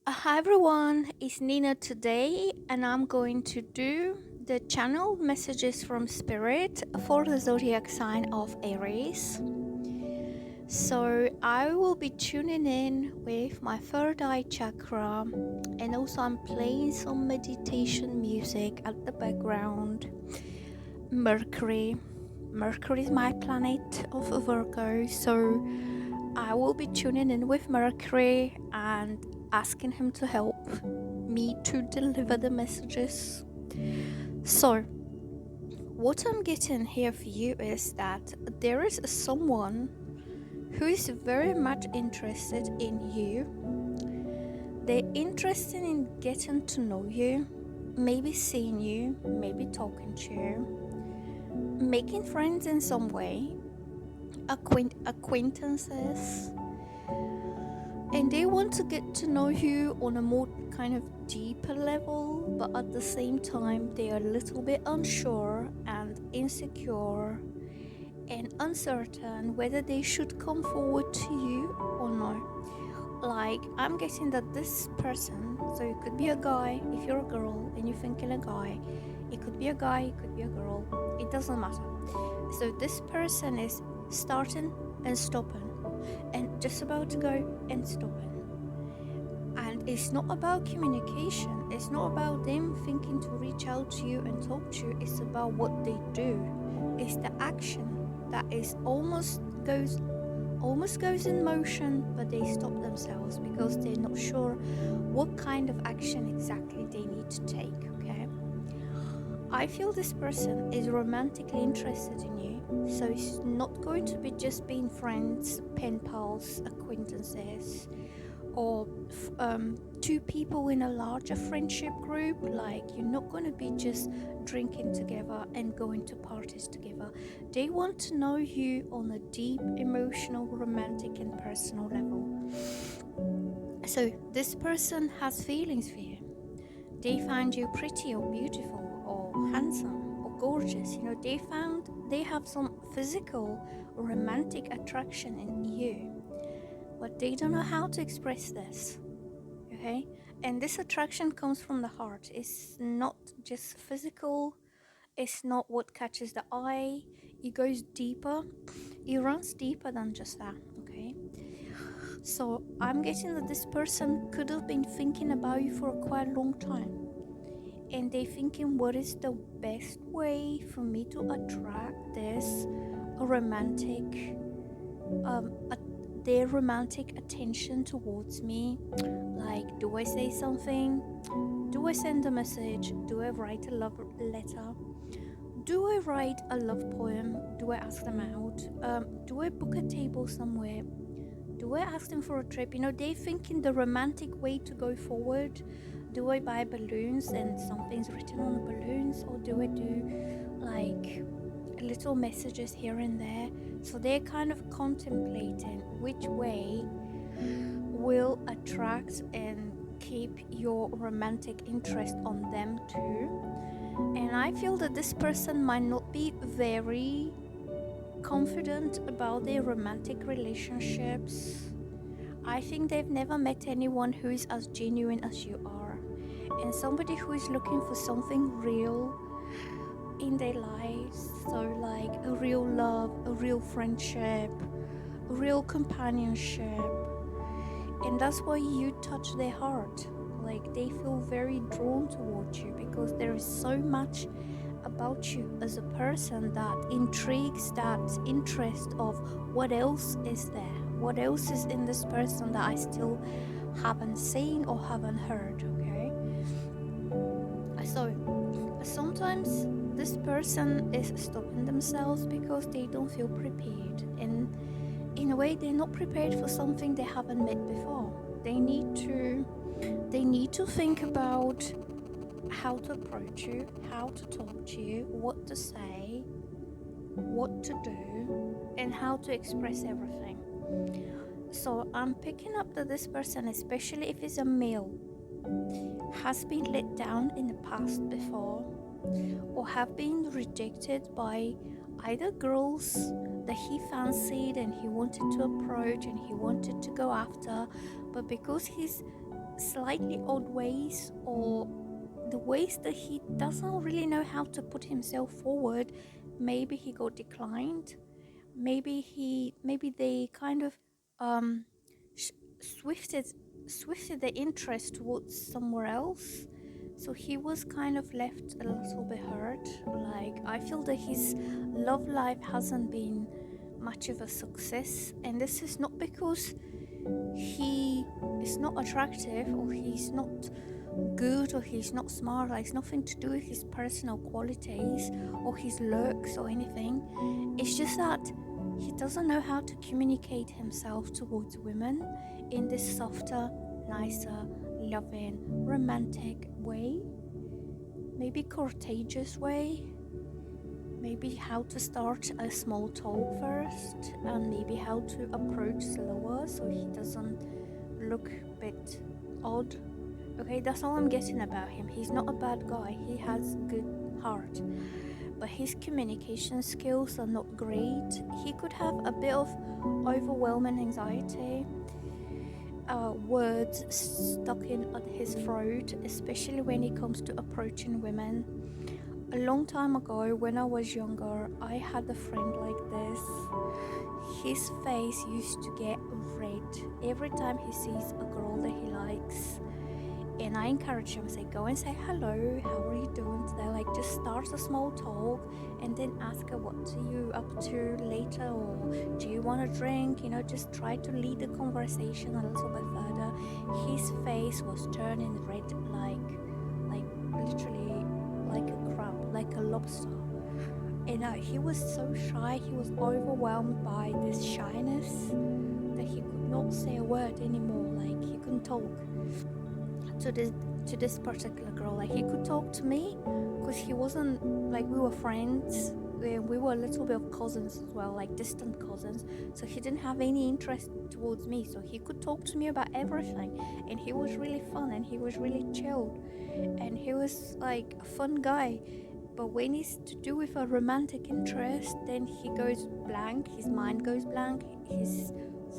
Hi everyone, it's Nina today, and I'm going to do the channel messages from Spirit for the zodiac sign of Aries. So, I will be tuning in with my third eye chakra, and also I'm playing some meditation music at the background. Mercury. Mercury is my planet of Virgo, so I will be tuning in with Mercury and asking him to help me to deliver the messages. So, what I'm getting here for you is that there is someone who is very much interested in you. They're interested in getting to know you, maybe seeing you, maybe talking to you, making friends in some way, acquaintances, and they want to get to know you on a more kind of deeper level, but at the same time they are a little bit unsure and insecure and uncertain whether they should come forward to you or not. Like, I'm guessing that this person, so it could be a guy if you're a girl and you're thinking a guy, it could be a guy, it could be a girl, it doesn't matter. So this person is starting and stopping and just about to go and stopping. And it's not about communication, it's not about them thinking to reach out to you and talk to you, it's about what they do. It's the action that is almost goes in motion, but they stop themselves because they're not sure what kind of action exactly they need to take. Okay, I feel this person is romantically interested in you, so it's not going to be just being friends, pen pals, acquaintances, or two people in a larger friendship group. Like, you're not going to be just drinking together and going to parties together. They want to know you on a deep emotional, romantic and personal level. So this person has feelings for you. They find you pretty or beautiful or handsome or gorgeous. They have some physical romantic attraction in you, but they don't know how to express this. Okay, and this attraction comes from the heart. It's not just physical, it's not what catches the eye, it goes deeper, it runs deeper than just that. Okay, so I'm getting that this person could have been thinking about you for a quite long time, and they thinking, what is the best way for me to attract this romantic their romantic attention towards me. Like, do I say something? Do I send a message? Do I write a love letter? Do I write a love poem? Do I ask them out? Do I book a table somewhere? Do I ask them for a trip? They thinking the romantic way to go forward. Do I buy balloons and something's written on the balloons? Or do I do like little messages here and there? So they're kind of contemplating which way will attract and keep your romantic interest on them too. And I feel that this person might not be very confident about their romantic relationships. I think they've never met anyone who is as genuine as you are, and somebody who is looking for something real in their lives. So, like a real love, a real friendship, a real companionship. And that's why you touch their heart. Like, they feel very drawn towards you because there is so much about you as a person that intrigues that interest of what else is there, what else is in this person that I still haven't seen or haven't heard. Okay, so sometimes this person is stopping themselves because they don't feel prepared, and in a way they're not prepared for something they haven't met before. They need to think about how to approach you, how to talk to you, what to say, what to do, and how to express everything. So I'm picking up that this person, especially if he's a male, has been let down in the past before, or have been rejected by either girls that he fancied and he wanted to approach and he wanted to go after, but because he's slightly odd ways, or the ways that he doesn't really know how to put himself forward. Maybe he got declined. Maybe they kind of um sh- swifted swifted the interest towards somewhere else. So he was kind of left a little bit hurt. Like, I feel that his love life hasn't been much of a success, and this is not because he is not attractive, or he's not good, or he's not smart. Like, it's nothing to do with his personal qualities or his looks or anything. It's just that he doesn't know how to communicate himself towards women in this softer, nicer, loving, romantic way, maybe courteous way. Maybe how to start a small talk first, and maybe how to approach slower so he doesn't look a bit odd. Okay, that's all I'm getting about him. He's not a bad guy, he has good heart, but his communication skills are not great. He could have a bit of overwhelming anxiety, words stuck in at his throat, especially when it comes to approaching women. A long time ago, when I was younger, I had a friend like this. His face used to get red every time he sees a girl that he likes. And I encourage him, say, go and say hello, how are you doing today? Like, just start a small talk and then ask her, what are you up to later, or do you want a drink? Just try to lead the conversation a little bit further. His face was turning red, like literally like a crab, like a lobster. And he was so shy, he was overwhelmed by this shyness that he could not say a word anymore. Like, he couldn't talk to this particular girl. Like, he could talk to me because he wasn't, like, we were friends. We were a little bit of cousins as well, like distant cousins. So he didn't have any interest towards me, so he could talk to me about everything. And he was really fun, and he was really chilled, and he was like a fun guy. But when it's to do with a romantic interest, then he goes blank, his mind goes blank, his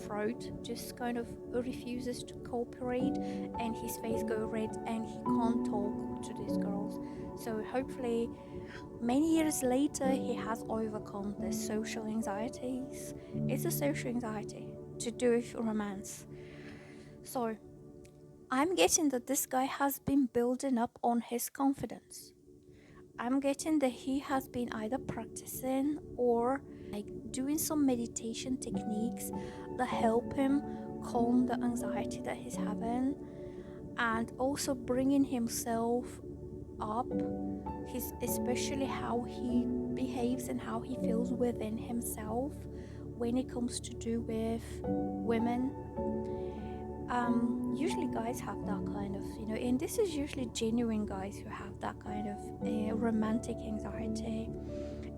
throat just kind of refuses to cooperate, and his face goes red, and he can't talk to these girls. So hopefully many years later he has overcome the social anxieties. It's a social anxiety to do with romance. So I'm getting that this guy has been building up on his confidence. I'm getting that he has been either practicing or like doing some meditation techniques that help him calm the anxiety that he's having, and also bringing himself up, especially how he behaves and how he feels within himself when it comes to do with women. Usually guys have that kind of, and this is usually genuine guys who have that kind of romantic anxiety.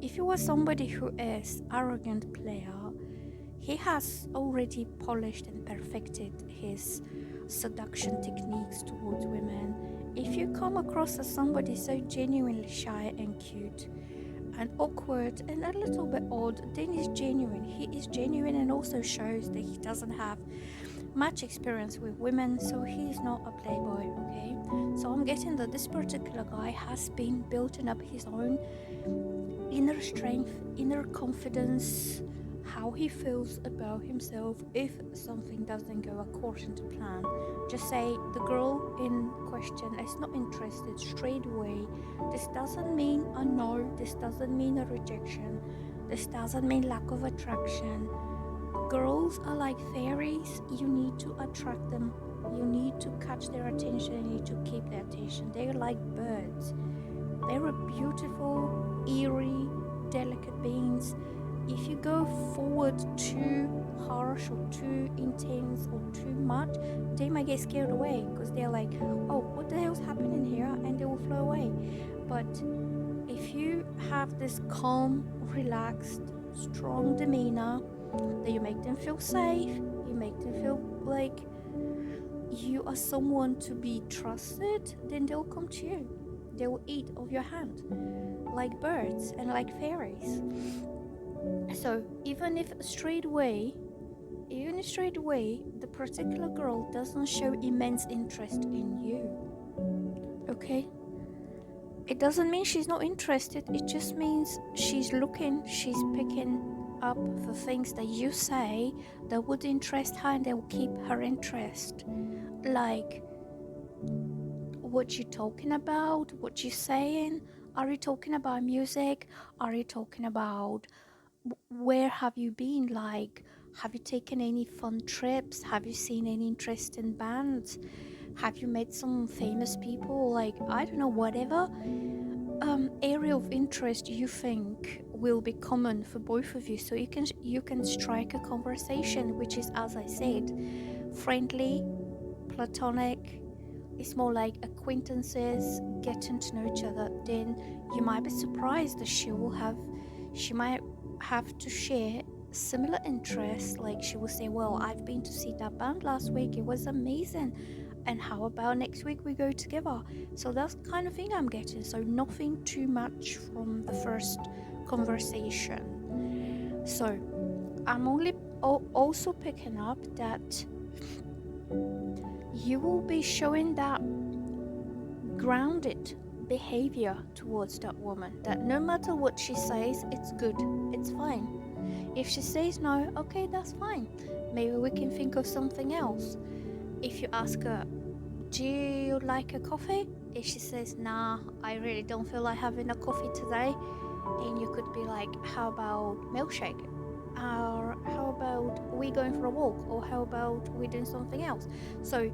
If you are somebody who is arrogant player, he has already polished and perfected his seduction techniques towards women. If you come across as somebody so genuinely shy and cute and awkward and a little bit odd, then he's genuine. He is genuine, and also shows that he doesn't have much experience with women, so he's not a playboy. Okay, so I'm getting that this particular guy has been building up his own inner strength, inner confidence, how he feels about himself if something doesn't go according to plan. Just say the girl in question is not interested straight away. This doesn't mean a no, this doesn't mean a rejection, this doesn't mean lack of attraction. Girls are like fairies. You need to attract them, you need to catch their attention, you need to keep their attention. They're like birds. They're beautiful, eerie, delicate beings. If you go forward too harsh or too intense or too much, they might get scared away because they're like, oh, what the hell's happening here? And they will fly away. But if you have this calm, relaxed, strong demeanor, that you make them feel safe, you make them feel like you are someone to be trusted, then they'll come to you. They will eat of your hand like birds and like fairies. So even if straight away even straight away, the particular girl doesn't show immense interest in you. Okay? It doesn't mean she's not interested, it just means she's looking, she's picking up the things that you say that would interest her and that will keep her interest. Like, what you talking about, what you saying. Are you talking about music? Are you talking about where have you been? Like, have you taken any fun trips? Have you seen any interesting bands? Have you met some famous people? Like, I don't know, whatever area of interest you think will be common for both of you, so you can strike a conversation which is, as I said, friendly, platonic. It's more like acquaintances getting to know each other. Then you might be surprised that she might have to share similar interests. Like, she will say, well, I've been to see that band last week, it was amazing, and how about next week we go together? So that's the kind of thing I'm getting. So nothing too much from the first conversation. So I'm only also picking up that you will be showing that grounded behavior towards that woman, that no matter what she says, it's good, it's fine. If she says no, okay, that's fine, maybe we can think of something else. If you ask her, do you like a coffee? If she says, nah, I really don't feel like having a coffee today, and you could be like, how about milkshake? Or how about we going for a walk? Or how about we doing something else? So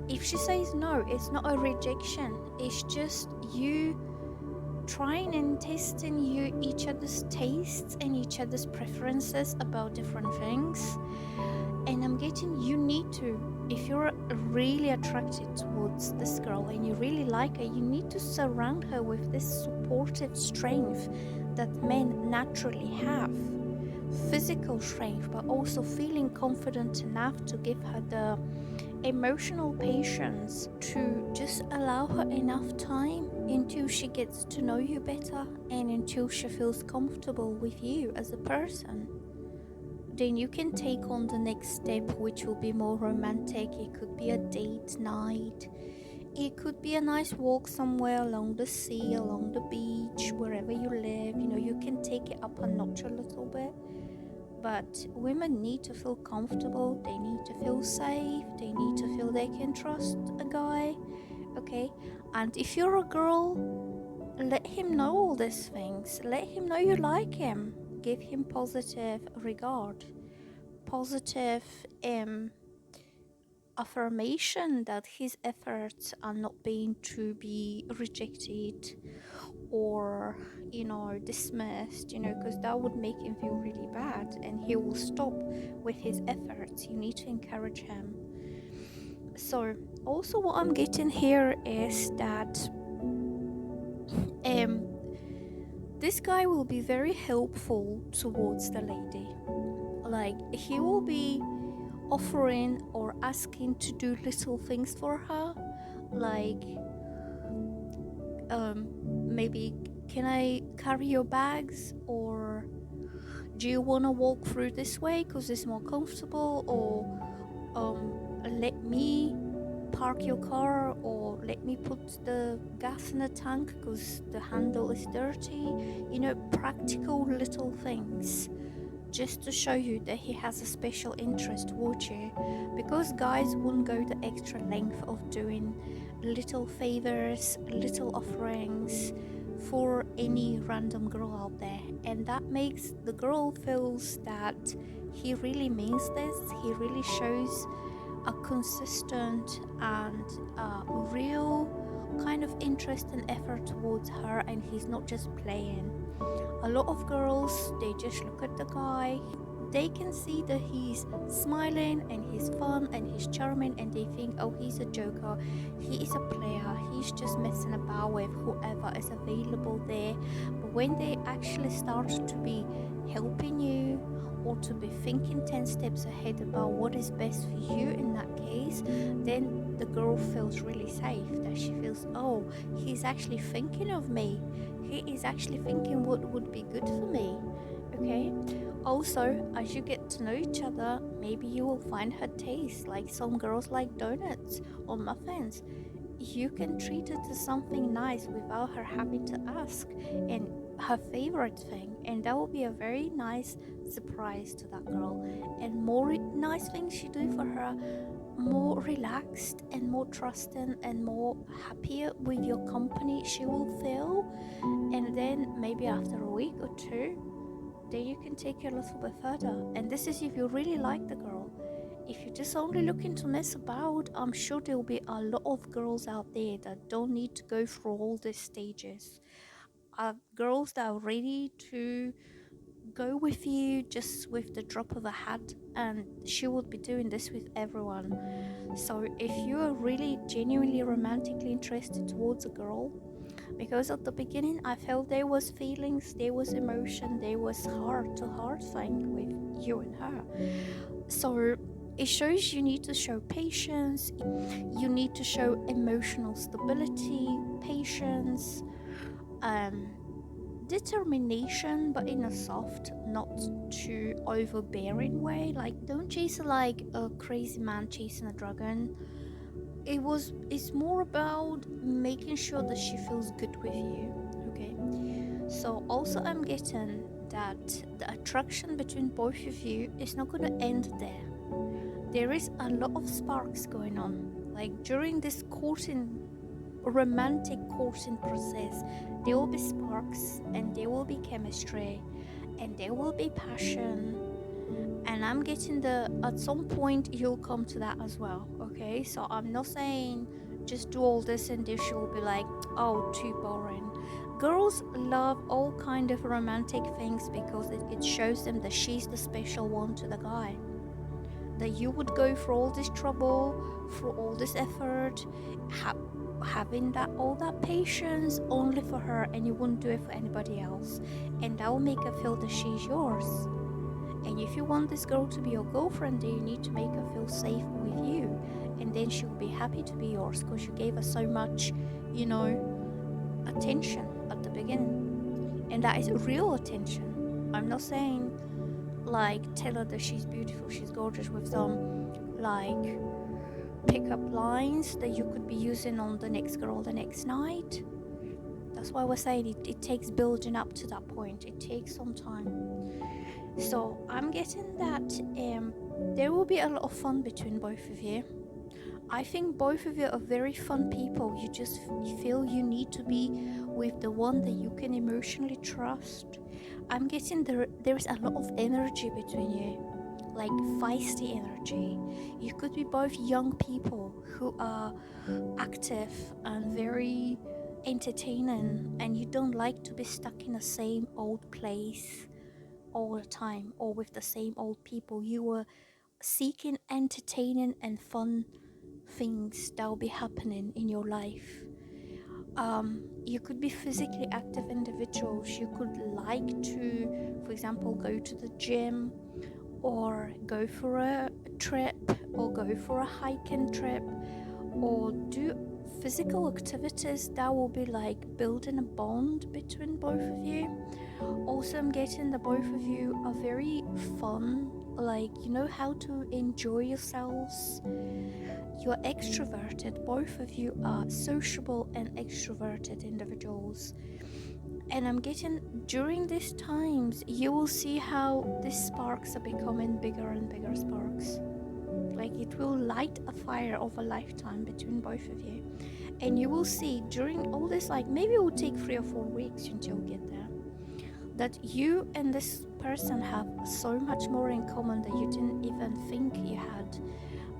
if she says no, it's not a rejection. It's just you trying and testing each other's tastes and each other's preferences about different things. And I'm getting, you need to, if you're really attracted towards this girl and you really like her, you need to surround her with this supportive strength that men naturally have. Physical strength, but also feeling confident enough to give her the emotional patience to just allow her enough time until she gets to know you better and until she feels comfortable with you as a person. Then you can take on the next step, which will be more romantic. It could be a date night, it could be a nice walk somewhere along the sea, along the beach, wherever you live. You can take it up a notch a little bit. But women need to feel comfortable, they need to feel safe, they need to feel they can trust a guy. Okay? And if you're a girl, let him know all these things. Let him know you like him. Give him positive regard, positive affirmation that his efforts are not being to be rejected or dismissed, because that would make him feel really bad and he will stop with his efforts. You need to encourage him. So also what I'm getting here is that this guy will be very helpful towards the lady. Like, he will be offering or asking to do little things for her, like maybe, can I carry your bags, or do you want to walk through this way because it's more comfortable, or let me park your car, or let me put the gas in the tank because the handle is dirty. Practical little things, just to show you that he has a special interest towards you, because guys won't go the extra length of doing little favors, little offerings for any random girl out there, and that makes the girl feels that he really means this. He really shows a consistent and real kind of interest and effort towards her, and he's not just playing. A lot of girls, they just look at the guy, they can see that he's smiling and he's fun and he's charming, and they think, oh, he's a joker, he is a player, he's just messing about with whoever is available there. But when they actually start to be helping you, or to be thinking 10 steps ahead about what is best for you in that case, then the girl feels really safe, that she feels, oh, he's actually thinking of me, he is actually thinking what would be good for me. Okay, Also, as you get to know each other, maybe you will find her taste. Like some girls like donuts or muffins. You can treat it to something nice without her having to ask, and her favorite thing, and that will be a very nice surprise to that girl. And more nice things you do for her, more relaxed and more trusting and more happier with your company she will feel. And then maybe after a week or two, then you can take it a little bit further. And this is if you really like the girl. If you're just only looking to mess about, I'm sure there will be a lot of girls out there that don't need to go through all these stages. Girls that are ready to go with you just with the drop of a hat, and she would be doing this with everyone. So if you are really genuinely romantically interested towards a girl, because at the beginning I felt there was feelings, there was emotion, there was heart to heart thing with you and her. So it shows you need to show patience, you need to show emotional stability, patience, um, determination, but in a soft, not too overbearing way. Like don't chase her like a crazy man chasing a dragon. It's more about making sure that she feels good with you. Okay. So also I'm getting that the attraction between both of you is not going to end there. There is a lot of sparks going on. Like during this courting, romantic courting process, there will be sparks and there will be chemistry and there will be passion. And I'm getting at some point you'll come to that as well. Okay, so I'm not saying just do all this and then she'll be like, oh, too boring. Girls love all kind of romantic things because it shows them that she's the special one to the guy, that you would go through all this trouble, through all this effort, having that all that patience only for her, and you wouldn't do it for anybody else, and that will make her feel that she's yours. And if you want this girl to be your girlfriend, then you need to make her feel safe with you, and then she'll be happy to be yours because you gave her so much, attention at the beginning. And that is real attention. I'm not saying like tell her that she's beautiful, she's gorgeous with some like pickup lines that you could be using on the next girl the next night. That's why we're saying it takes building up to that point. It takes some time. So I'm getting that there will be a lot of fun between both of you. I think both of you are very fun people. You just feel you need to be with the one that you can emotionally trust. I'm getting there's a lot of energy between you, like feisty energy. You could be both young people who are active and very entertaining, and you don't like to be stuck in the same old place all the time or with the same old people. You were seeking entertaining and fun things that will be happening in your life. You could be physically active individuals. You could like to, for example, go to the gym or go for a trip or go for a hiking trip or do physical activities that will be like building a bond between both of you. Also, I'm getting that both of you are very fun, like you know how to enjoy yourselves. You're extroverted, both of you are sociable and extroverted individuals. And I'm getting during these times you will see how these sparks are becoming bigger and bigger sparks. Like it will light a fire of a lifetime between both of you. And you will see during all this, like maybe it will take 3 or 4 weeks until you get there, that you and this person have so much more in common that you didn't even think you had,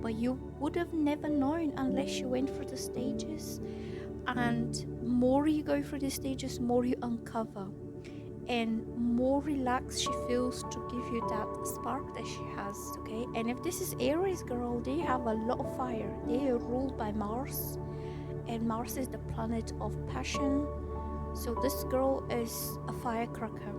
but you would have never known unless you went through the stages. And more you go through the stages, more you uncover, and more relaxed she feels to give you that spark that she has. Okay, and if this is Aries girl, they have a lot of fire. They are ruled by Mars, and Mars is the planet of passion. So this girl is a firecracker.